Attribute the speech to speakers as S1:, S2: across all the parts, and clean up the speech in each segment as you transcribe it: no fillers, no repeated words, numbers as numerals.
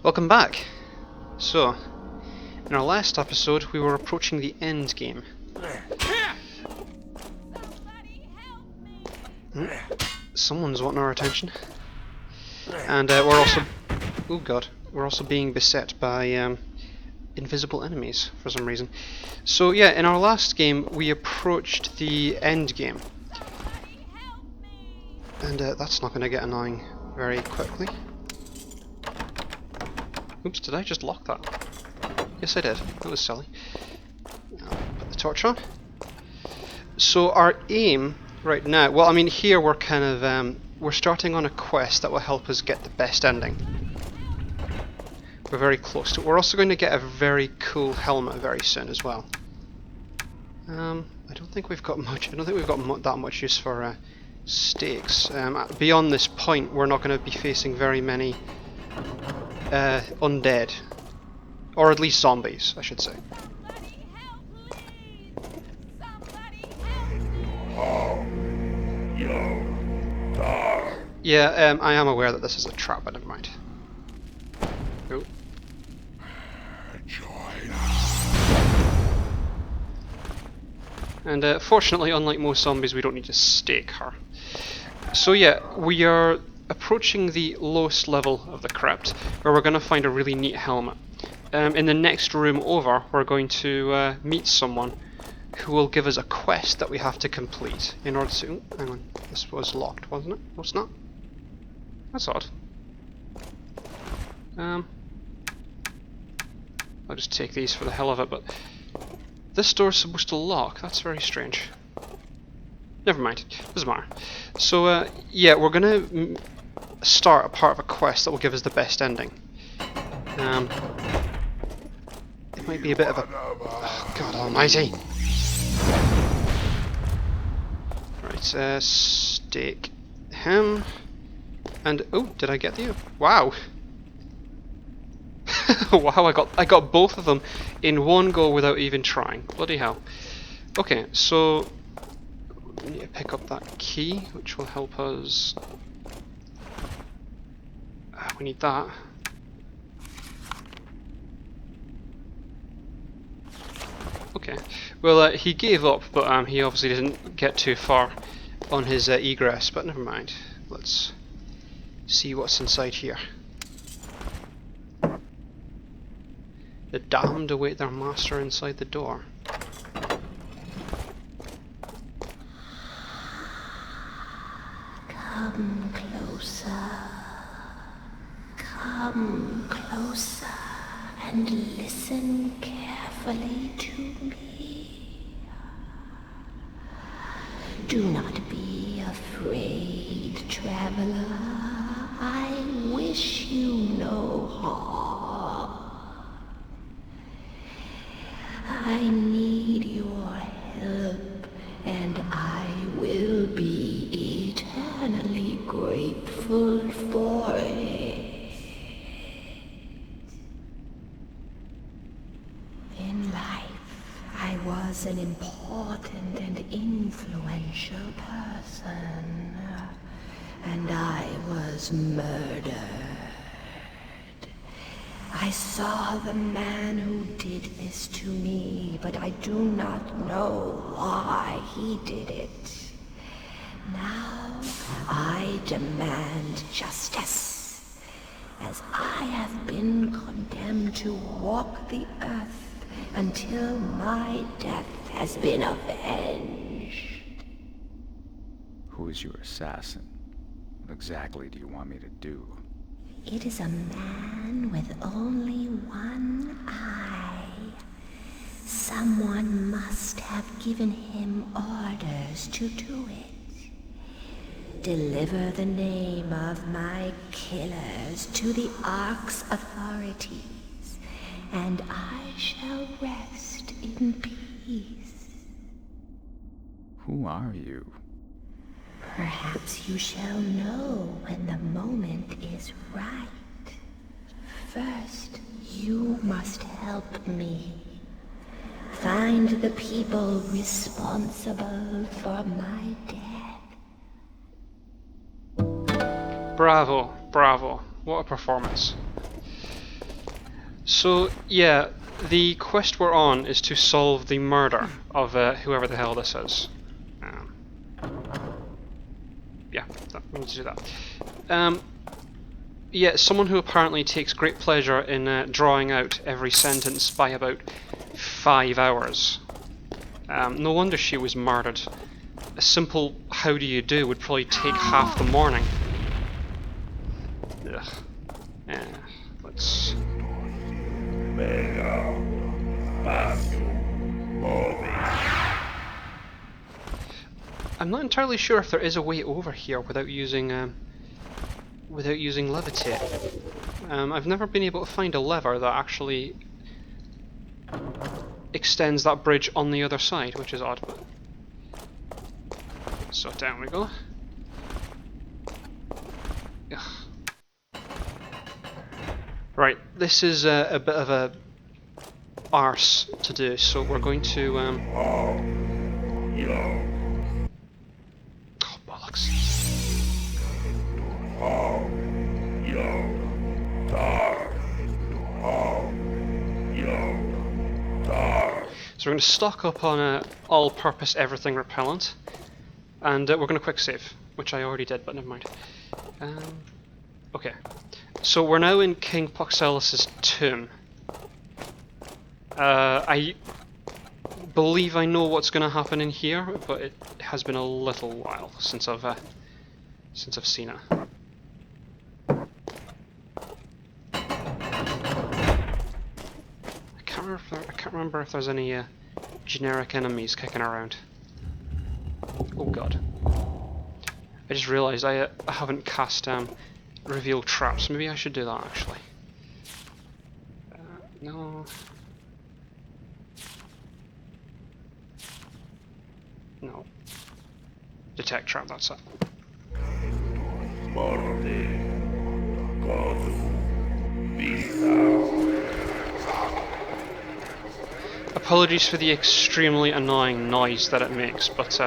S1: Welcome back. So, in our last episode we were approaching the end game. Someone's wanting our attention. And we're also... oh god. We're also being beset by invisible enemies for some reason. So yeah, in our last game we approached the end game. And that's not going to get annoying very quickly. Oops, did I just lock that? Yes I did. That was silly. Put the torch on. So our aim right now, well I mean here we're kind of, we're starting on a quest that will help us get the best ending. We're very close to it. We're also going to get a very cool helmet very soon as well. I don't think we've got much, I don't think we've got that much use for stakes. Beyond this point we're not going to be facing very many undead. Or at least zombies, I should say. Yeah, I am aware that this is a trap, but never mind. Oh. And fortunately, unlike most zombies, we don't need to stake her. So yeah, we are approaching the lowest level of the crypt, where we're going to find a really neat helmet. In the next room over, we're going to meet someone who will give us a quest that we have to complete in order to... oh, hang on, this was locked, wasn't it? No, it's not. That's odd. I'll just take these for the hell of it, but this door's supposed to lock. That's very strange. Never mind, doesn't matter. So yeah, we're gonna start a part of a quest that will give us the best ending. It might be a bit of a... oh, God almighty! Right, stake him. And oh, did I get you? Wow! Wow, I got both of them in one go without even trying. Bloody hell. Okay, so we need to pick up that key, which will help us. We need that. Okay. Well, he gave up, but he obviously didn't get too far on his egress. But never mind. Let's see what's inside here. The damned await their master inside the door.
S2: Come closer, and listen carefully to me. Do not be afraid, traveler. I wish you no harm. I need your help, and I will be eternally grateful for it. In life, I was an important and influential person, and I was murdered. I saw the man who did this to me, but I do not know why he did it. Now I demand justice, as I have been condemned to walk the earth until my death has been avenged.
S3: Who is your assassin? What exactly do you want me to do?
S2: It is a man with only one eye. Someone must have given him orders to do it. Deliver the name of my killers to the Arx authorities, and I shall rest in peace.
S3: Who are you?
S2: Perhaps you shall know when the moment is right. First, you must help me. Find the people responsible for my death.
S1: Bravo, bravo. What a performance. So, yeah, the quest we're on is to solve the murder of whoever the hell this is. Yeah, we'll do that. Yeah, someone who apparently takes great pleasure in drawing out every sentence by about 5 hours. No wonder she was murdered. A simple "how do you do" would probably take half the morning. Ugh. Let's... I'm not entirely sure if there is a way over here without using levitate. I've never been able to find a lever that actually extends that bridge on the other side, which is odd. So down we go. Ugh. Right, this is a bit of a arse to do, so we're going to oh, bollocks. So we're going to stock up on all-purpose everything repellent, and we're going to quick save, which I already did, but never mind. Okay, so we're now in King Poxelus's tomb. I believe I know what's going to happen in here, but it has been a little while since I've seen it. I can't remember if there's any generic enemies kicking around. Oh god! I just realised I haven't cast reveal traps. Maybe I should do that actually. No. No. Detect trap, that's it. Apologies for the extremely annoying noise that it makes, but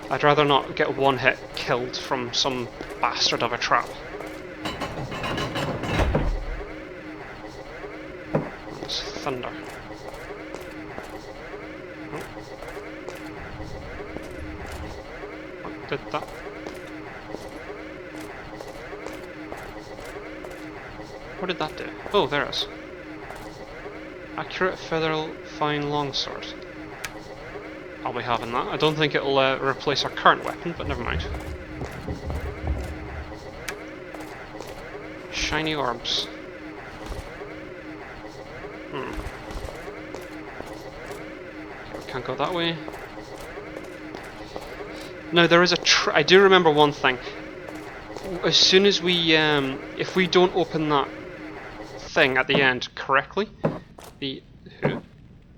S1: I'd rather not get one hit killed from some bastard of a trap. It's thunder. Oh. What did that? What did that do? Oh, there it is. Accurate feather fine longsword. I'll be having that. I don't think it'll replace our current weapon, but never mind. Shiny orbs. Okay, we can't go that way. Now there is I do remember one thing. As soon as we, if we don't open that thing at the end correctly, the who?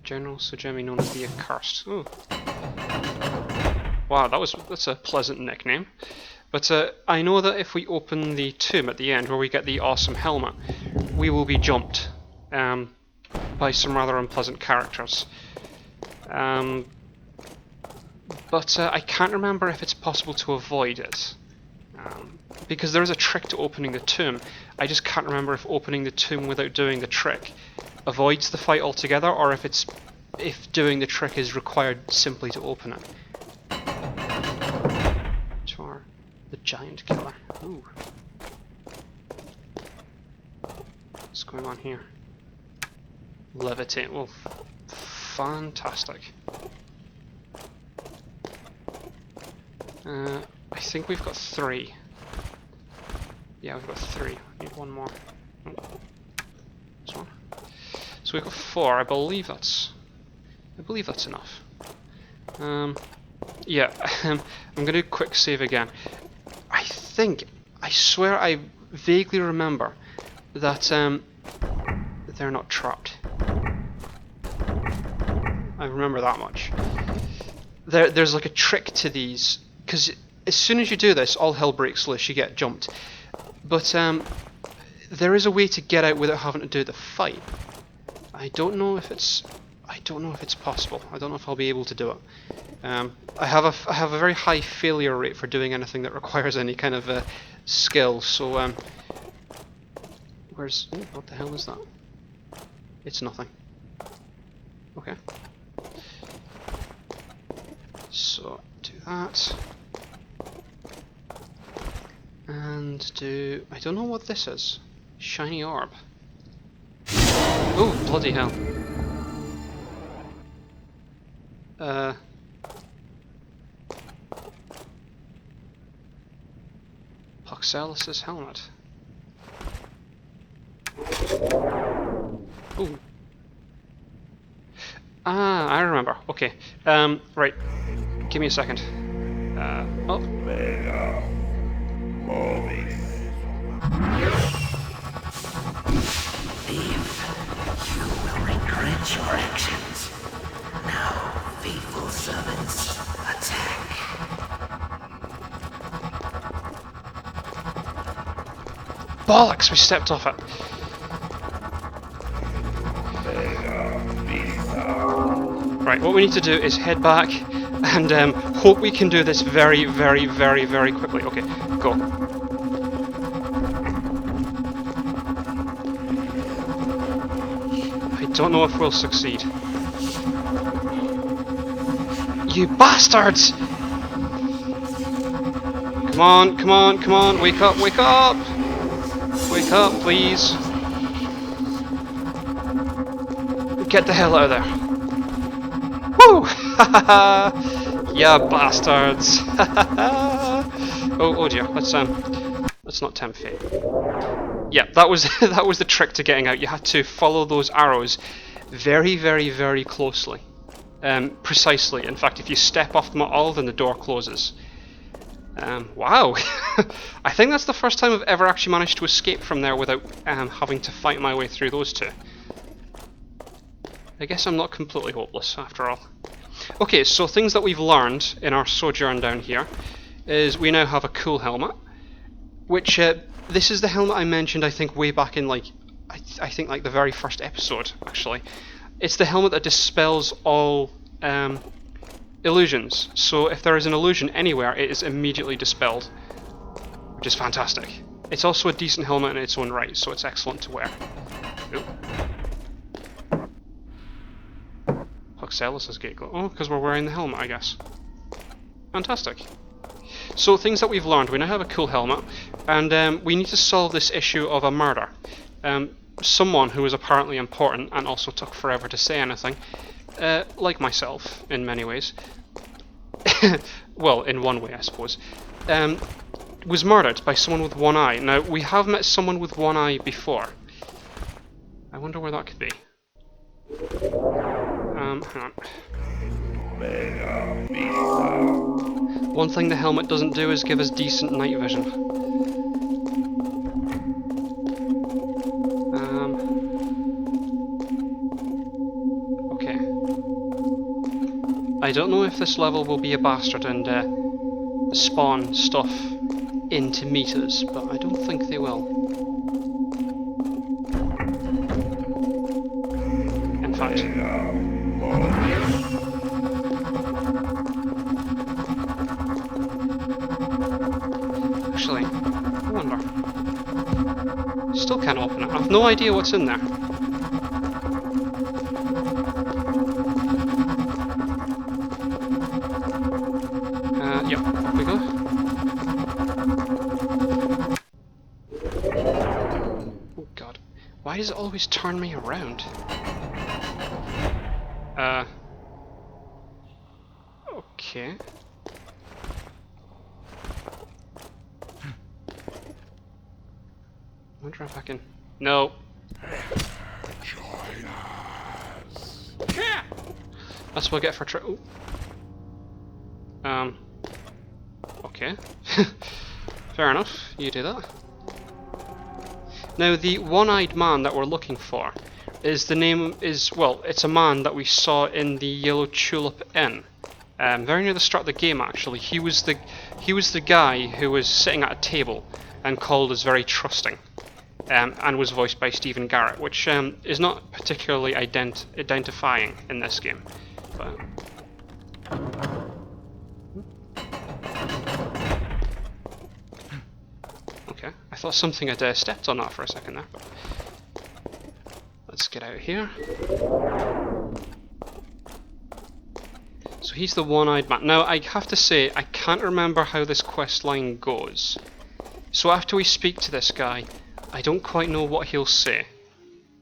S1: General Sujemi known as the Accursed. Ooh. Wow, that's a pleasant nickname. But I know that if we open the tomb at the end, where we get the awesome helmet, we will be jumped by some rather unpleasant characters. But I can't remember if it's possible to avoid it. Because there is a trick to opening the tomb. I just can't remember if opening the tomb without doing the trick avoids the fight altogether, or if doing the trick is required simply to open it. Char, the giant killer. Ooh. What's going on here? Levitate. Well, fantastic. I think we've got 3. Yeah, we've got 3. Need one more. Oh. This one. So we've got 4. I believe that's enough. Yeah, I'm gonna do a quick save again. I swear I vaguely remember that they're not trapped. I remember that much. There's like a trick to these, because as soon as you do this, all hell breaks loose. You get jumped. But there is a way to get out without having to do the fight. I don't know if it's possible. I don't know if I'll be able to do it. I have a very high failure rate for doing anything that requires any kind of skill. So what the hell is that? It's nothing. Okay. So, do that. And do... I don't know what this is. Shiny orb. Oh, bloody hell. Fatalis' helmet. Ooh. Ah, I remember. Okay. Right. Give me a second. Oh.
S2: Thief, you will regret your actions. Now, faithful servants, attack.
S1: Bollocks! We stepped off it. Right, what we need to do is head back and hope we can do this very, very, very, very quickly. Okay, go. I don't know if we'll succeed. You bastards! Come on, come on, come on, wake up, wake up! Wake up, please. Get the hell out of there. Woo! Yeah, bastards! Oh dear, let's not tempt fate. Yeah, that was that was the trick to getting out. You had to follow those arrows very, very, very closely. Precisely. In fact, if you step off them at all, then the door closes. Wow! I think that's the first time I've ever actually managed to escape from there without having to fight my way through those two. I guess I'm not completely hopeless, after all. Okay, so things that we've learned in our sojourn down here is we now have a cool helmet, which, this is the helmet I mentioned, I think, way back in, like, I think, like, the very first episode, actually. It's the helmet that dispels all illusions, so if there is an illusion anywhere, it is immediately dispelled, which is fantastic. It's also a decent helmet in its own right, so it's excellent to wear. Ooh. Fatalis' gate glow. Oh, because we're wearing the helmet, I guess. Fantastic. So, things that we've learned. We now have a cool helmet, and we need to solve this issue of a murder. Someone who was apparently important and also took forever to say anything, like myself, in many ways. Well, in one way, I suppose. Was murdered by someone with one eye. Now, we have met someone with one eye before. I wonder where that could be. Hang on. One thing the helmet doesn't do is give us decent night vision. Okay. I don't know if this level will be a bastard and spawn stuff into meters, but I don't think they will. In fact. Actually, I wonder. Still can't open it. I've no idea what's in there. Yep, up we go. Oh god. Why does it always turn me around? Okay. I wonder if I can... No.
S3: Join us.
S1: That's what I get for okay. Fair enough, you do that. Now, the one-eyed man that we're looking for is well, it's a man that we saw in the Yellow Tulip Inn. Very near the start of the game, actually. He was the guy who was sitting at a table and called us very trusting. And was voiced by Stephen Garrett, which is not particularly identifying in this game. But okay, I thought something had stepped on that for a second there. But let's get out here. So he's the one-eyed man. Now, I have to say, I can't remember how this quest line goes. So after we speak to this guy, I don't quite know what he'll say.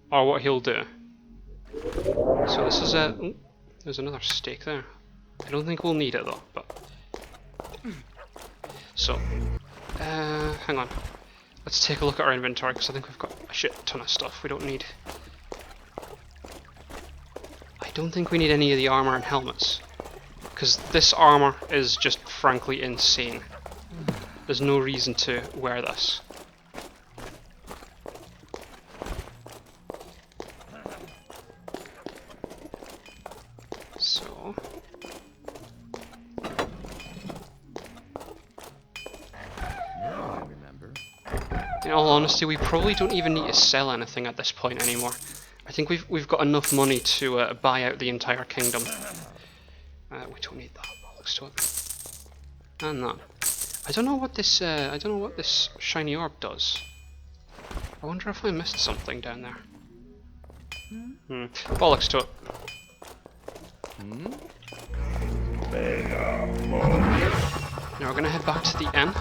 S1: Or what he'll do. So this is a... Oh, there's another stake there. I don't think we'll need it though, but... So, hang on. Let's take a look at our inventory, because I think we've got a shit ton of stuff we don't need. I don't think we need any of the armor and helmets, because this armor is just frankly insane. There's no reason to wear this. So... in all honesty, we probably don't even need to sell anything at this point anymore. I think we've got enough money to buy out the entire kingdom. We don't need that. Bollocks to it. And that. I don't know what this. I don't know what this shiny orb does. I wonder if I missed something down there. Bollocks to it. Now we're gonna head back to the inn.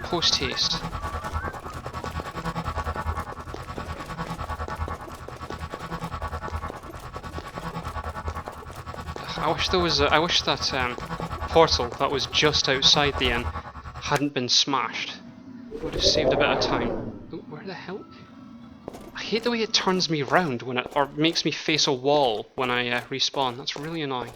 S1: Post haste. I wish there was. I wish that portal that was just outside the inn hadn't been smashed. It would have saved a bit of time. Ooh, where the hell? I hate the way it turns me round when it, or makes me face a wall when I respawn. That's really annoying.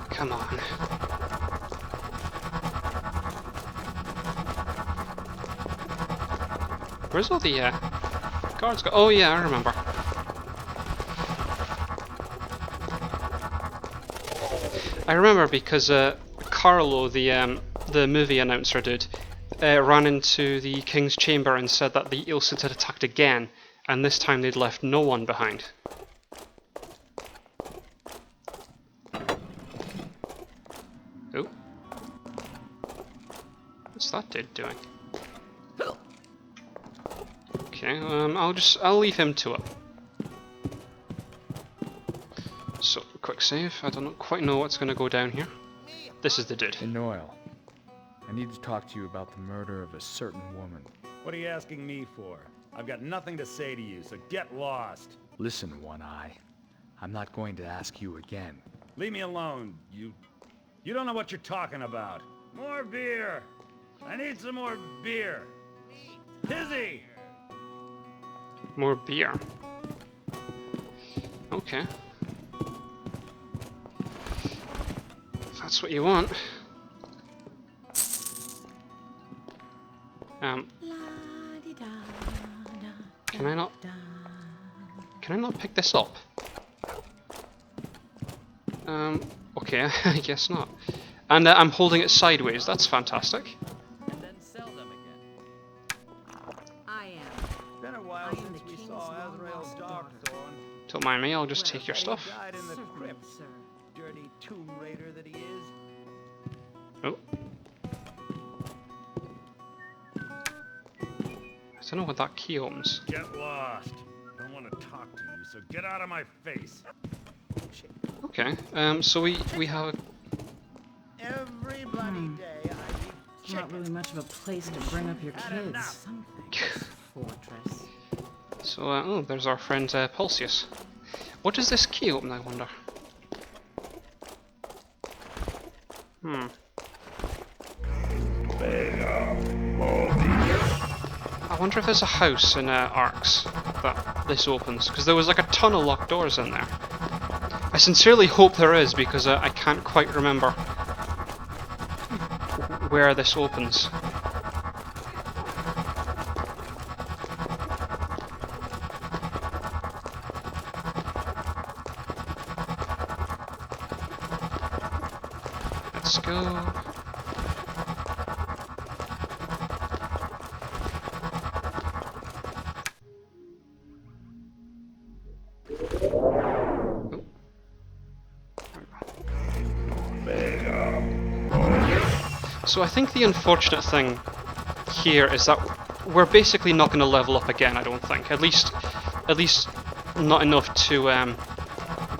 S1: Come on. Where's all the guards go? Oh yeah, I remember. I remember because Carlo, the movie announcer dude, ran into the King's Chamber and said that the Ylsides had attacked again, and this time they'd left no one behind. Oh. What's that dude doing? Okay, I'll leave him to it. So, quick save. I don't quite know what's gonna go down here. This is the dude.
S3: Hey, Noel. I need to talk to you about the murder of a certain woman.
S4: What are you asking me for? I've got nothing to say to you, so get lost.
S3: Listen, One Eye. I'm not going to ask you again.
S4: Leave me alone. You don't know what you're talking about. More beer. I need some more beer. Hizzy!
S1: More beer. Okay. If that's what you want. Can I not pick this up? Okay, I guess not. And I'm holding it sideways, that's fantastic.
S4: And then sell them again.
S2: I am.
S4: Been a while since we saw Azrael's dog, Thorn.
S1: Don't mind me, I'll just take your stuff.
S4: Died in the
S2: Certainly,
S4: crypt.
S2: sir.
S4: Dirty Tomb Raider that he is.
S1: Oh. I don't know what that key opens.
S4: Get lost. Don't want to talk to you, so get out of my face.
S1: Okay, so we have
S4: Every bloody day I eat
S5: Not really much of a place to bring up your kids.
S4: enough.
S5: Something. Fortress.
S1: so oh, there's our friend Pulsius. What does this key open, I wonder? I wonder if there's a house in Arx that this opens, because there was like a ton of locked doors in there. I sincerely hope there is, because I can't quite remember where this opens. Let's go. So I think the unfortunate thing here is that we're basically not going to level up again, I don't think. At least not enough to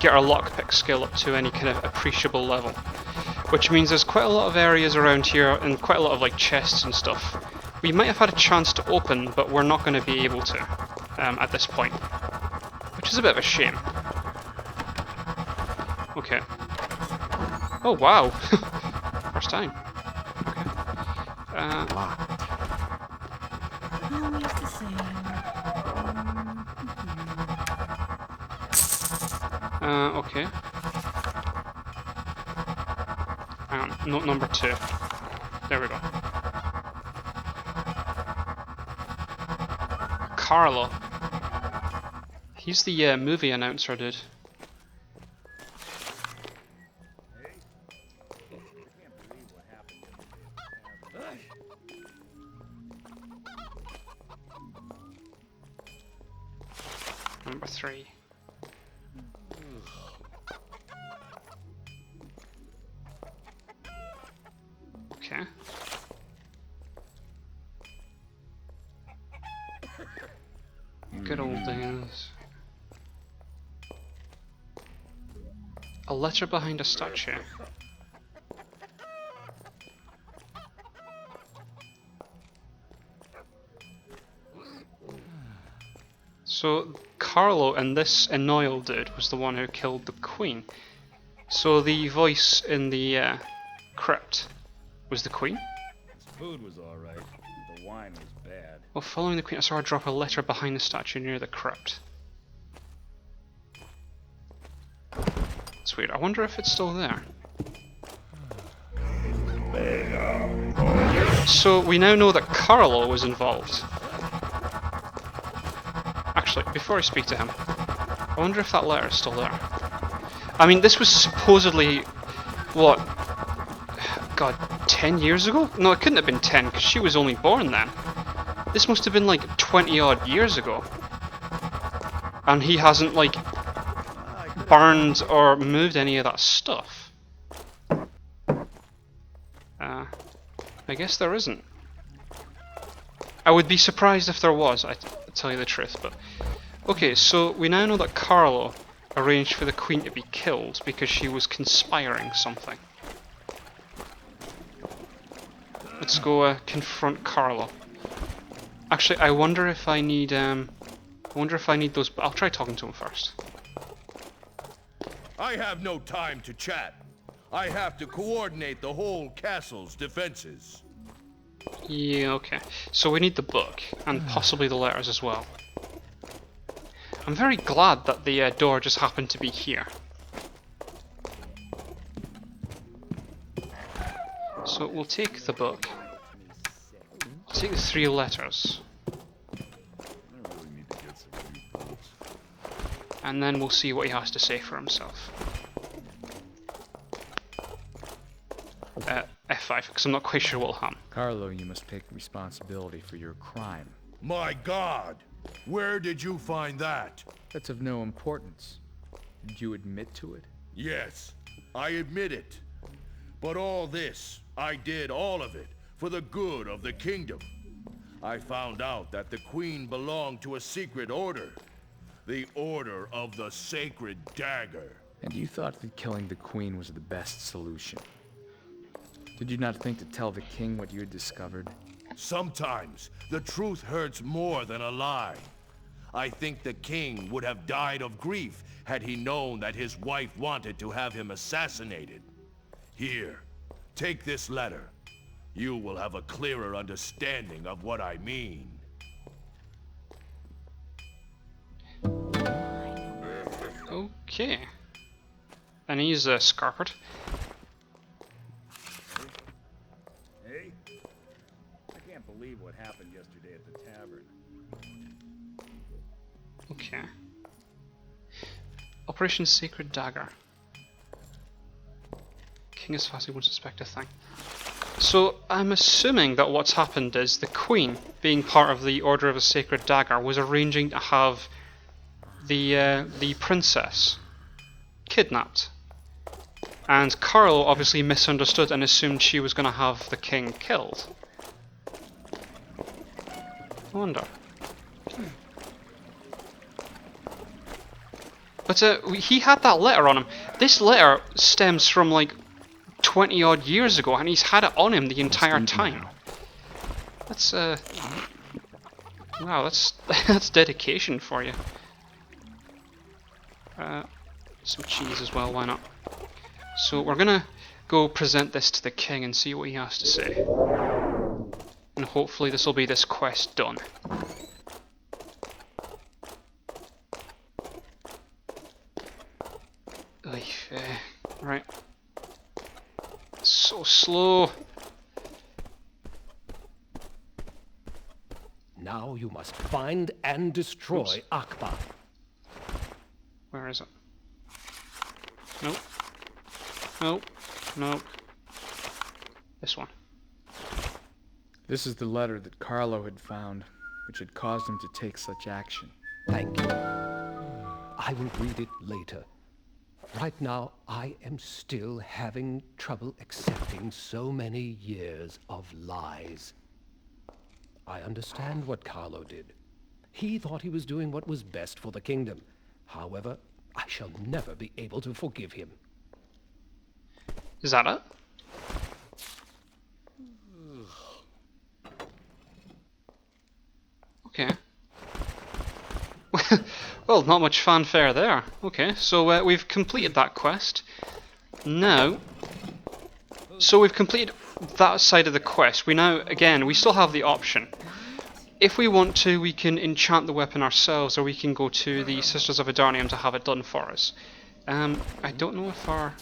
S1: get our lockpick skill up to any kind of appreciable level. Which means there's quite a lot of areas around here and quite a lot of like chests and stuff we might have had a chance to open, but we're not going to be able to at this point. Which is a bit of a shame. Okay. Oh wow! First time. Okay.
S5: Always the same.
S1: Okay. Hang on, note number 2. There we go. Carlo. He's the movie announcer, dude. Number 3. Okay. Good old days. A letter behind a statue. So Carlo and this Enoil dude was the one who killed the queen. So the voice in the crypt was the queen?
S4: His food was alright, the wine was bad.
S1: Well, following the queen, I saw her drop a letter behind the statue near the crypt. It's weird. I wonder if it's still there. So we now know that Carlo was involved. Actually, before I speak to him, I wonder if that letter is still there. I mean, this was supposedly, what, God, 10 years ago? No, it couldn't have been 10, because she was only born then. This must have been like 20 odd years ago. And he hasn't, like, burned or moved any of that stuff. I guess there isn't. I would be surprised if there was, I tell you the truth, but... Okay, so we now know that Carlo arranged for the queen to be killed because she was conspiring something. Let's go confront Carlo. Actually, I wonder if I need those... I'll try talking to him first.
S6: I have no time to chat. I have to coordinate the whole castle's defenses.
S1: Yeah, okay. So we need the book, and possibly the letters as well. I'm very glad that the door just happened to be here. So we'll take the book. Take the 3 letters. And then we'll see what he has to say for himself. F5, because I'm not quite sure what'll happen.
S3: Carlo, you must take responsibility for your crime.
S6: My God! Where did you find that?
S3: That's of no importance. Did you admit to it?
S6: Yes, I admit it. But all this, I did all of it for the good of the kingdom. I found out that the queen belonged to a secret order. The Order of the Sacred Dagger.
S3: And you thought that killing the queen was the best solution. Did you not think to tell the king what you had discovered?
S6: Sometimes the truth hurts more than a lie. I think the king would have died of grief had he known that his wife wanted to have him assassinated. Here, take this letter. You will have a clearer understanding of what I mean.
S1: Okay. And he's scarpered.
S4: Hey? I can't believe what happened yesterday at the tavern.
S1: Okay. Operation Sacred Dagger. King is fast, he won't suspect a thing. So I'm assuming that what's happened is the Queen, being part of the Order of the Sacred Dagger, was arranging to have the princess kidnapped. And Carlo obviously misunderstood and assumed she was going to have the king killed. I wonder. But he had that letter on him. This letter stems from like 20 odd years ago, and he's had it on him the entire time. That's wow, that's dedication for you. Some cheese as well, why not? So we're gonna go present this to the king and see what he has to say. And hopefully this will be this quest done. Right. So slow.
S7: Now you must find and destroy Akbar.
S1: Where is it? Nope. Nope. Nope. This one.
S3: This is the letter that Carlo had found, which had caused him to take such action.
S7: Thank you. I will read it later. Right now, I am still having trouble accepting so many years of lies. I understand what Carlo did. He thought he was doing what was best for the kingdom. However, I shall never be able to forgive him.
S1: Is that it? Okay. Well, not much fanfare there. Okay, so we've completed that quest. Now, so we've completed that side of the quest. We now, again, we still have the option. If we want to, we can enchant the weapon ourselves, or we can go to the Sisters of Adarnium to have it done for us. I don't know if our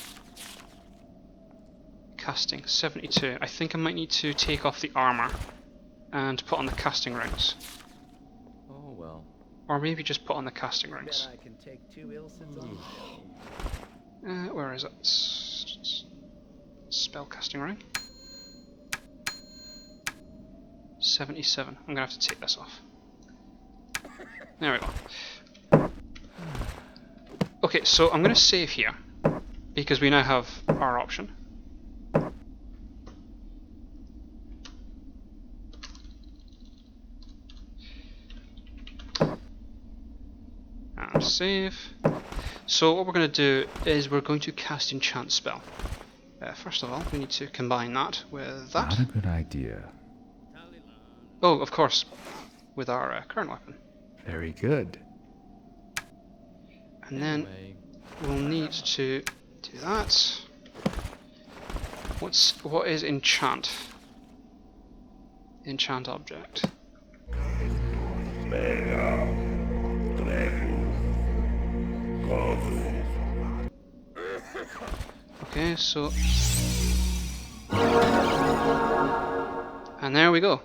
S1: casting 72. I think I might need to take off the armor and put on the casting rings.
S3: Oh well.
S1: Or maybe just put on the casting rings.
S7: I can take 2 Ylsides
S1: Where is it? Spell casting ring. 77. I'm gonna have to take this off. There we go. Okay, so I'm gonna save here because we now have our option. And save. So what we're going to do is we're going to cast enchant spell. First of all, we need to combine that with that.
S3: Not a good idea.
S1: Oh, of course, with our current weapon.
S3: Very good.
S1: And then we'll need to do that. What is enchant? Enchant object. Okay, so and there we go.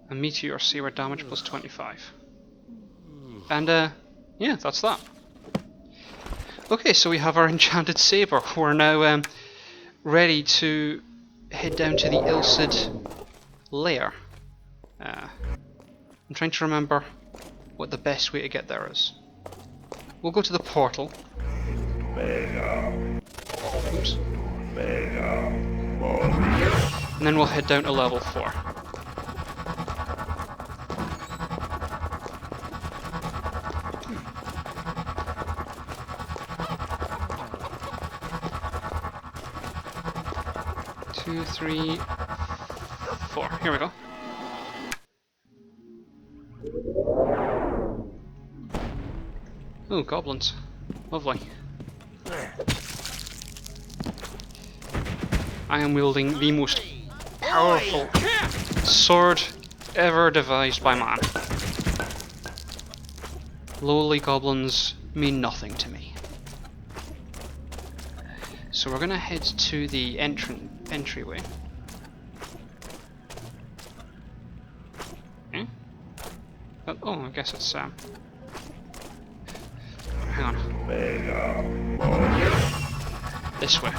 S1: A meteor saber damage plus 25. And yeah, that's that. Okay, so we have our enchanted saber. We're now ready to head down to the Ylside lair. I'm trying to remember what the best way to get there is. We'll go to the portal. Oops. And then we'll head down to level 4. Two, 3, 4. Here we go. Oh, goblins. Lovely. I am wielding the most powerful sword ever devised by man. Lowly goblins mean nothing to me. So we're gonna head to the entryway. Okay. Oh, I guess it's hang on. This way.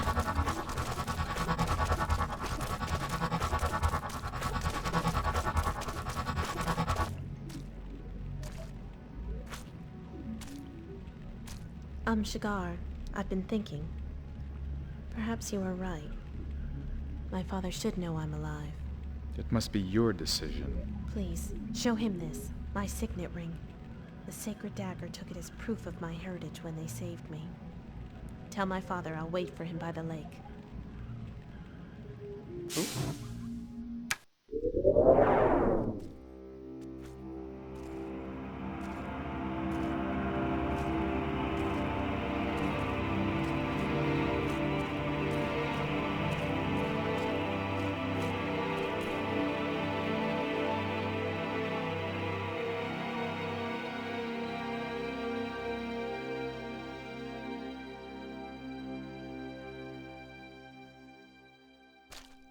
S8: Shigar, I've been thinking. Perhaps you are right. My father should know I'm alive.
S3: It must be your decision.
S8: Please, show him this, my signet ring. The sacred dagger took it as proof of my heritage when they saved me. Tell my father I'll wait for him by the lake.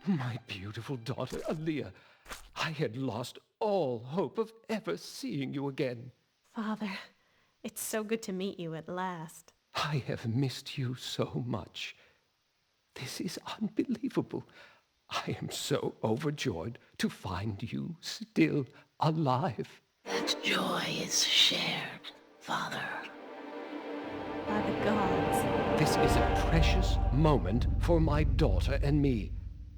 S7: My beautiful daughter, Aaliyah. I had lost all hope of ever seeing you again.
S8: Father, it's so good to meet you at last.
S7: I have missed you so much. This is unbelievable. I am so overjoyed to find you still alive.
S2: That joy is shared, Father.
S8: By the gods.
S7: This is a precious moment for my daughter and me.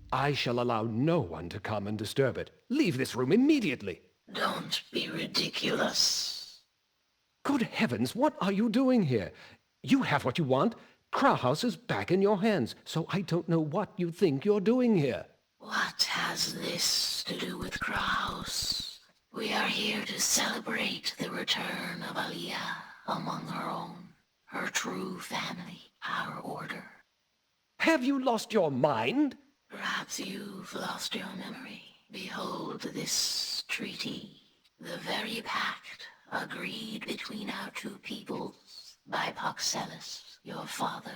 S7: I shall allow no one to come and disturb it. Leave this room immediately.
S2: Don't be ridiculous.
S7: Good heavens, what are you doing here? You have what you want. Krauhaus is back in your hands, so I don't know what you think you're doing here.
S2: What has this to do with Krauhaus? We are here to celebrate the return of Aaliyah among her own, her true family, our order.
S7: Have you lost your mind?
S2: Perhaps you've lost your memory. Behold this treaty, the very pact agreed between our two peoples by Paxellus, your father.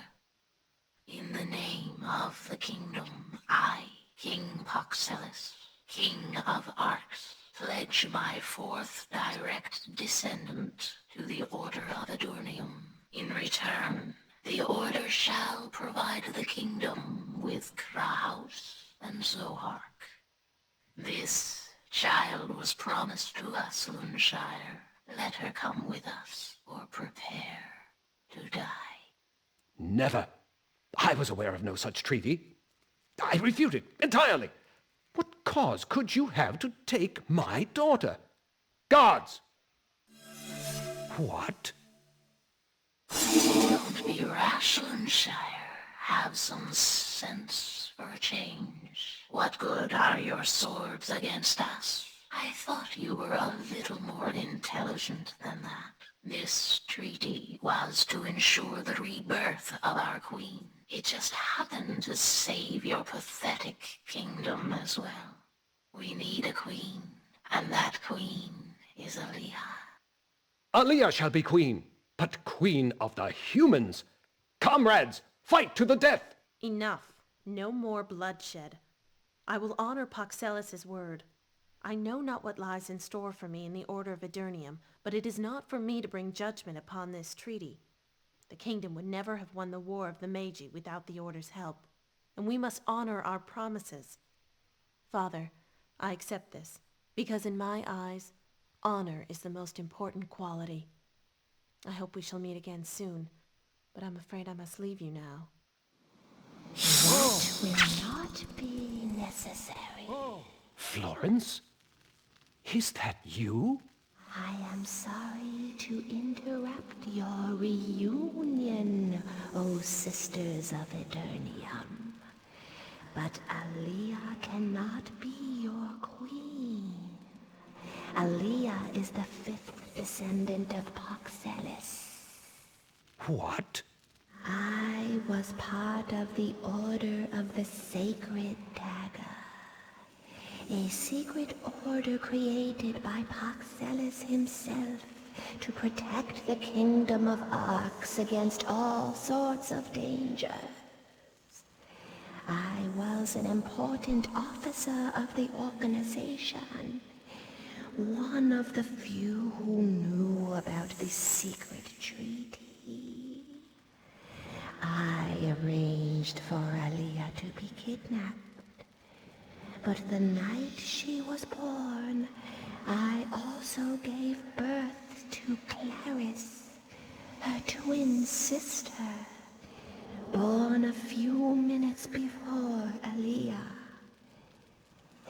S2: In the name of the kingdom, I, King Paxellus, King of Arx, pledge my fourth direct descendant to the Order of Adurnium. In return, the Order shall provide the kingdom with Krauhaus and Zohark. This child was promised to us, Ylside. Let her come with us, or prepare to die.
S7: Never. I was aware of no such treaty. I refute it entirely. What cause could you have to take my daughter? Guards! What?
S2: Don't be rash, Ylside. Have some sense for a change. What good are your swords against us? I thought you were a little more intelligent than that. This treaty was to ensure the rebirth of our queen. It just happened to save your pathetic kingdom as well. We need a queen, and that queen is Aaliyah.
S7: Aaliyah shall be queen, but queen of the humans. Comrades, fight to the death!
S8: Enough. No more bloodshed. I will honor Paxellus' word. I know not what lies in store for me in the Order of Adurnium, but it is not for me to bring judgment upon this treaty. The kingdom would never have won the war of the Meiji without the Order's help, and we must honor our promises. Father, I accept this, because in my eyes, honor is the most important quality. I hope we shall meet again soon, but I'm afraid I must leave you now.
S2: That will not be necessary.
S7: Florence? Is that you?
S2: I am sorry to interrupt your reunion, O Sisters of Eternium. But Aaliyah cannot be your queen. Aaliyah is the fifth descendant of Paxellus.
S7: What?
S2: I was part of the Order of the Sacred Dagger. A secret order created by Paxellus himself to protect the kingdom of Arx against all sorts of dangers. I was an important officer of the organization, one of the few who knew about the secret treaty. I arranged for Aaliyah to be kidnapped. But the night she was born, I also gave birth to Clarice, her twin sister, born a few minutes before Aaliyah.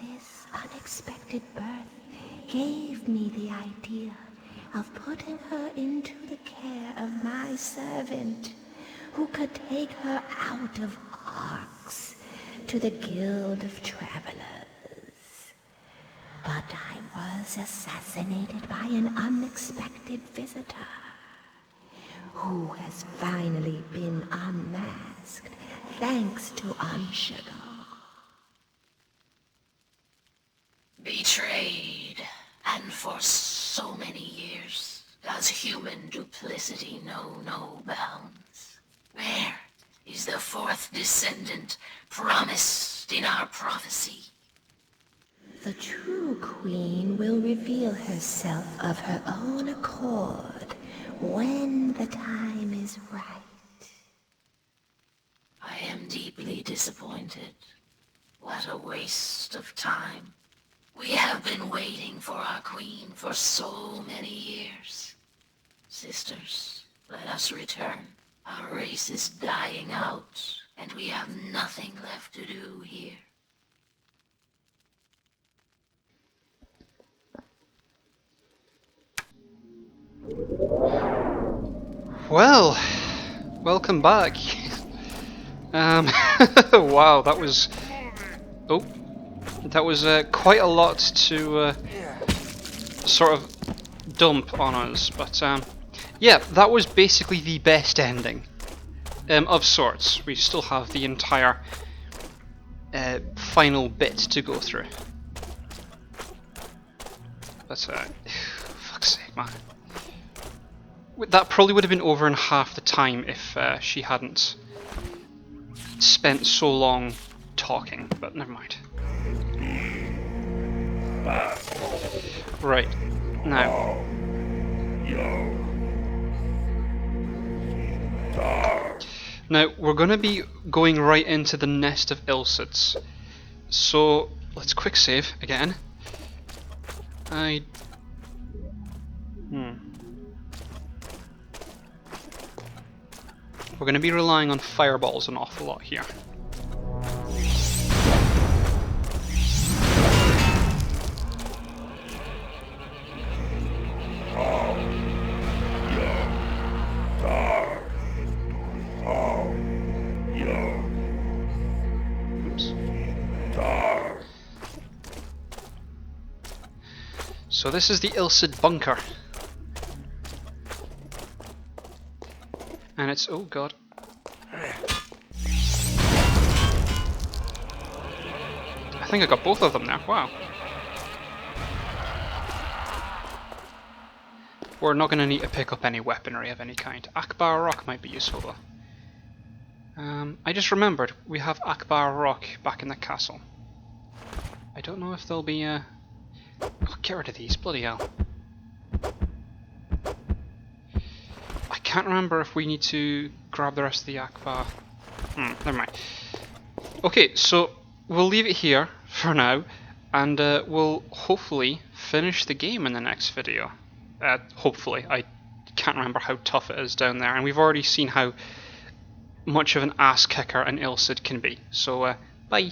S2: This unexpected birth gave me the idea of putting her into the care of my servant, who could take her out of Arx to the Guild of Travelers. But I was assassinated by an unexpected visitor, who has finally been unmasked thanks to Anshiga.
S9: Betrayed, and for so many years, does human duplicity know no bounds? Where is the fourth descendant promised in our prophecy?
S2: The true queen will reveal herself of her own accord when the time is right.
S9: I am deeply disappointed. What a waste of time. We have been waiting for our queen for so many years. Sisters, let us return. Our race is dying out, and we have nothing left to do here.
S1: Well, welcome back. Wow, that was... Oh, that was quite a lot to sort of dump on us, but yeah, that was basically the best ending of sorts. We still have the entire final bit to go through. But fuck's sake, man. That probably would have been over in half the time if she hadn't spent so long talking, but never mind. Right, now. Now, we're going to be going right into the nest of Ylsides. So, let's quick save again. We're going to be relying on fireballs an awful lot here. Oops. So this is the Ylside bunker. And it's... oh god. I think I got both of them now, wow. We're not going to need to pick up any weaponry of any kind. Akbar Rock might be useful though. I just remembered, we have Akbar Rock back in the castle. I don't know if there'll be oh, get rid of these, bloody hell. I can't remember if we need to grab the rest of the Akbar. Never mind. Okay, so we'll leave it here for now, and we'll hopefully finish the game in the next video. Hopefully. I can't remember how tough it is down there, and we've already seen how much of an ass kicker an Ylside can be. So, bye.